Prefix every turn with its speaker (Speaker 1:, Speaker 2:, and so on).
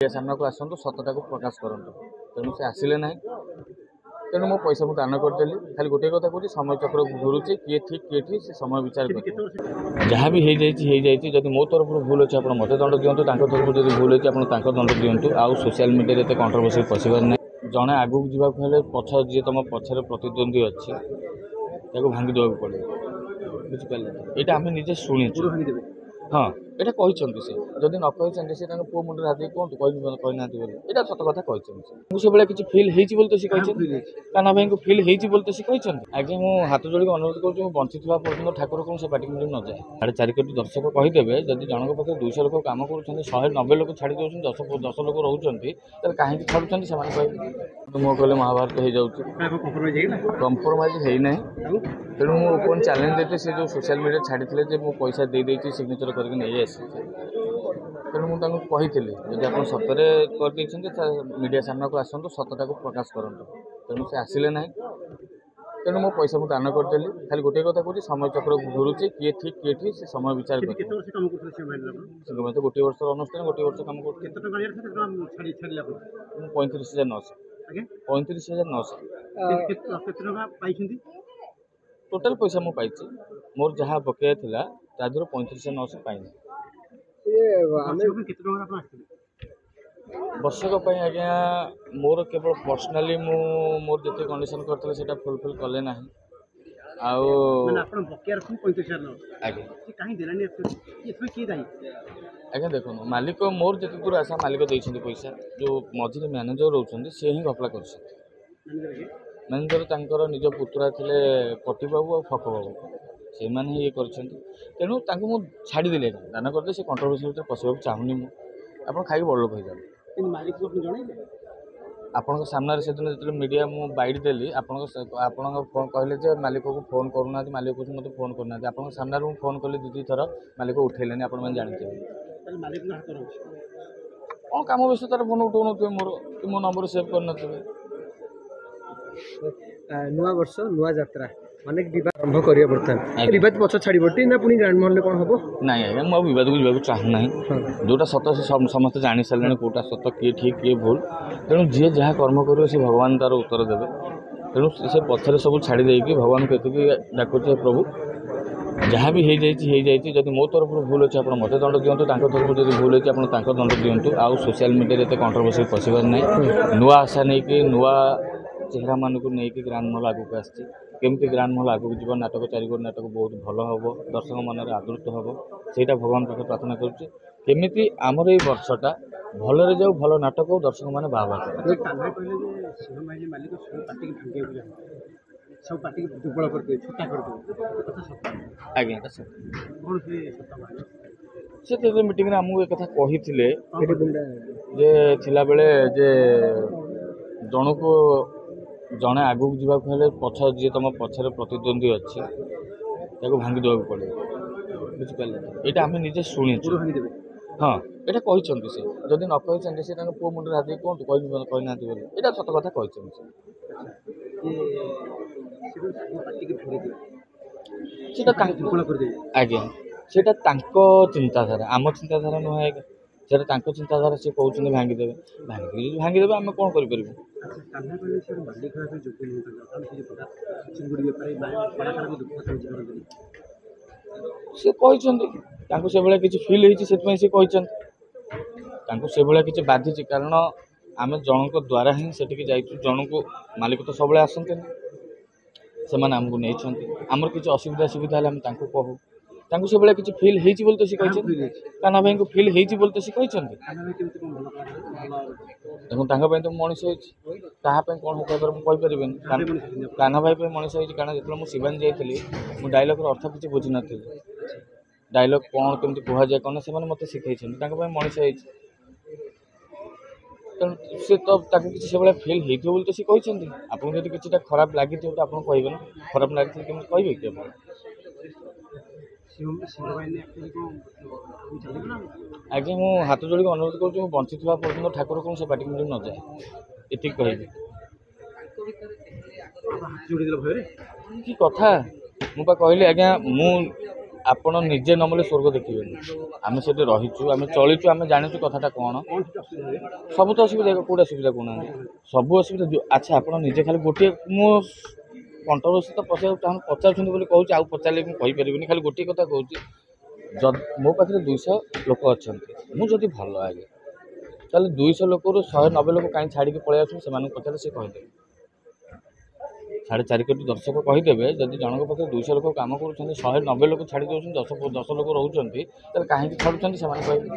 Speaker 1: सामना को आसतु सतटा को प्रकाश करूँ तेणु से आसिले ना तेणु मो पैसा मुझे दान करदेली खाली गोटे कथा कहूँ समय चक्र घूरुचे किए ठीक किए ठीक से समय विचार कर जहाँ भी जब मो तरफ भूल अच्छे आप मत दंड दिंतु तरफ जब भूल अच्छे आप दंड दिंतु आउ सोशल मीडिया एत कंट्रोवर्सी पशिबार ना जड़े आगू जावाक हेल्ले पछ जी तुम पछरे प्रतिद्वंदी अच्छे भांगी देवा पड़े बुझिपारे यहाँ आम निजे शुणु हाँ ये कहते से जदि न कहते से पुओ मुंडे हाथ कहतु कहना यहाँ सत कथा कहते से भाई किसी फिल हो तो सी कान्हा भाई को फिल हो तो सी कहते आगे मुझे हाथ जोड़ी अनुरोध करूँ बंची पर्यटन ठाकुर को से पार्टी मिल न जाए 4.5 कोटी दर्शक कहीदेवे जदि जनक पाखे 200 लोक कम कर 190 लोक छाड़ी दौरान 10 लोक रोचे कहीं छाड़ुं से मो कहले महाभारत हो जाऊँगी कंप्रोमाइज है तेणु मुझे चैलेंज देते से जो सोशल मीडिया छाड़ी मो पैसा दे देती सिग्नेचर करके नहीं आसी तेणु मुझे कही जब आप सतरे कर मीडिया सामना को आसतु सतटा को प्रकाश करूँ तेणु से आसिले ना तेणु मो पैसा मुझे दान करदेली खाली गोटे कथा कहूँ समय चक्र घूरुचे किए ठीक से समय विचार कर गोटे वर्ष अनुष्ठान गोटे वर्ष कम कर 35,900 टोटाल पैसा मुझे पाई मोर जहाँ बकाया था तादर 35,900 पाई वर्षक आज्ञा मोर केवल पर्सनाली मोर जिते कंडीशन करते फुलफिल कले ना आज्ञा देखो मालिक मोर जिते दूर आशा मालिक देते पैसा जो मझे मैनेजर रोचे सी ही घपला कर मैनेजर निज पुतुरा थे पटी बाबू और फक बाबू से मैंने ये तेणु मुझे छाड़देली दान करदे से कंट्रोवर्सी भर पशिया चाहूनी मुझे खाई बड़ लोक हो आपण सामने से दिन जो मीडिया मु बाइट देली आपण फोन कहले मालिक को फोन करूना मालिक को मत फोन करना आप सामने मुझे फोन कली 2 थर मालिक उठेले आप जानते कौन कम व्यस्ततार फोन उठाऊन मोर कि मो नंबर सेव कर
Speaker 2: नुआ वर्ष नुआ यात्रा अनेक बद आरंभ करिया बर्तमान बद पछ छाड़ी बटी ना पुनी ग्रांड महल कौन हम
Speaker 1: ना आज्ञा मुझे बद को जावाक चाहूना जोटा सत से समस्त जानी सारे कौटा सत किए ठीक किए भूल तेणु जी जहाँ कर्म कर भगवान तार उत्तर देवे तेणु से पथर सब छाड़ी देकी भगवान को एतिक डाकुचे प्रभु जहाँ भी जब मो तरफ भूल अच्छे आप मत दंड दिंतु तरफ जब भूल अच्छे आप दंड दिंतु आउ सोशल मीडिया एत कंट्रोवर्सी पशिबार ना नुआ आशा नहीं नुआ चेहरा मान को लेकिन ग्रांड महल आगे को आमती ग्रांड महल आगे जीवन नाटक 4 कोटी नाटक बहुत भल हम दर्शक मन में आदृत हम से भगवान पाखे प्रार्थना करुँची आमर ये वर्षटा भलरे जाऊ भल नाटक हो दर्शक मैंने बाबा आज्ञा से मीटिंग आमको एक कथा कही जन को जड़े आगू जावाक हेल्ले पछ जी तुम पछरे प्रतिद्वंदी अच्छे भांगी देवा पड़े बुझिपारे यहाँ आम निजे शुणु हाँ ये कहते से जदि न कहते से पुओ मुंडे हाथ कहतु कहना यहाँ सत कथा कहते आज्ञा से चिंताधारा आम चिंताधारा नुहे से चिंताधारा सी कहते भांगीदेवे आम कौन कर से भाई किसी फिल से भाई किसी बाधि कारण आम जनक द्वारा ही से जन को मालिक तो सब आसते से आमको नहीं आमर किसी असुविधा सुविधा कहूँ से भाई किसी फिल हो तो सी कहते कान्हा भाई को फिल हो तो सी कहते देखो तो मनीष होता कौन होकर मुझे कान्हा भाई मनीष होती कारण जो मुझे शिवानी जाइली मुझे डायलॉग अर्थ किसी बुझी नी डायलॉग कौन केमती कहुए कौन से मत शिखई मनीष होती तेणु सी तो किसी से भाई फिल हो तो सी कहते आपको जब किसी खराब लगी तो आप कहे ना खराब लगी कमी कहे कि आज्ञा मुझे हाथ जोड़ी अनुरोध करूँ बंची पर्यटन ठाकुर को से पार्टी मिल न जाए ये कह कि कथा मुझे कहली आज्ञा ଆପଣ ନିଜେ ନ ମଲେ ସ୍ୱର୍ଗ ଦେଖିବେନି। ଆମେ ସେଠି ରହିଛୁ, ଆମେ ଚଳିଛୁ, ଆମେ ଜାଣିଛୁ କଥାଟା କ'ଣ। ସବୁ ତ ଅସୁବିଧା, କେଉଁଟା ସୁବିଧା କହୁନାହାନ୍ତି, ସବୁ ଅସୁବିଧା। ଆଚ୍ଛା ଆପଣ ନିଜେ ଖାଲି ଗୋଟିଏ, ମୁଁ କଣ୍ଟ୍ରୋଭର୍ସି ତ ପଚାରିବାକୁ ପଚାରୁଛନ୍ତି ବୋଲି କହୁଛି, ଆଉ ପଚାରିଲେ ମୁଁ କହିପାରିବିନି। ଖାଲି ଗୋଟିଏ କଥା କହୁଛି, ମୋ ପାଖରେ 200 ଲୋକ ଅଛନ୍ତି, ମୁଁ ଯଦି ଭଲ ଆଜ୍ଞା ତାହେଲେ 200 ଲୋକରୁ 190 ଲୋକ କାହିଁ ଛାଡ଼ିକି ପଳେଇ ଆସୁଛନ୍ତି, ସେମାନଙ୍କୁ ପଚାରିଲେ ସେ କହିଦେବେ। 4.5 କୋଟି ଦର୍ଶକ କହିଦେବେ, ଯଦି ଜଣଙ୍କ ପାଖରେ 200 ଲୋକ କାମ କରୁଛନ୍ତି, 190 ଲୋକ ଛାଡ଼ି ଦେଉଛନ୍ତି, 10 ଲୋକ ରହୁଛନ୍ତି, ତାହେଲେ କାହିଁକି ଛାଡ଼ୁଛନ୍ତି ସେମାନେ କହିବେ।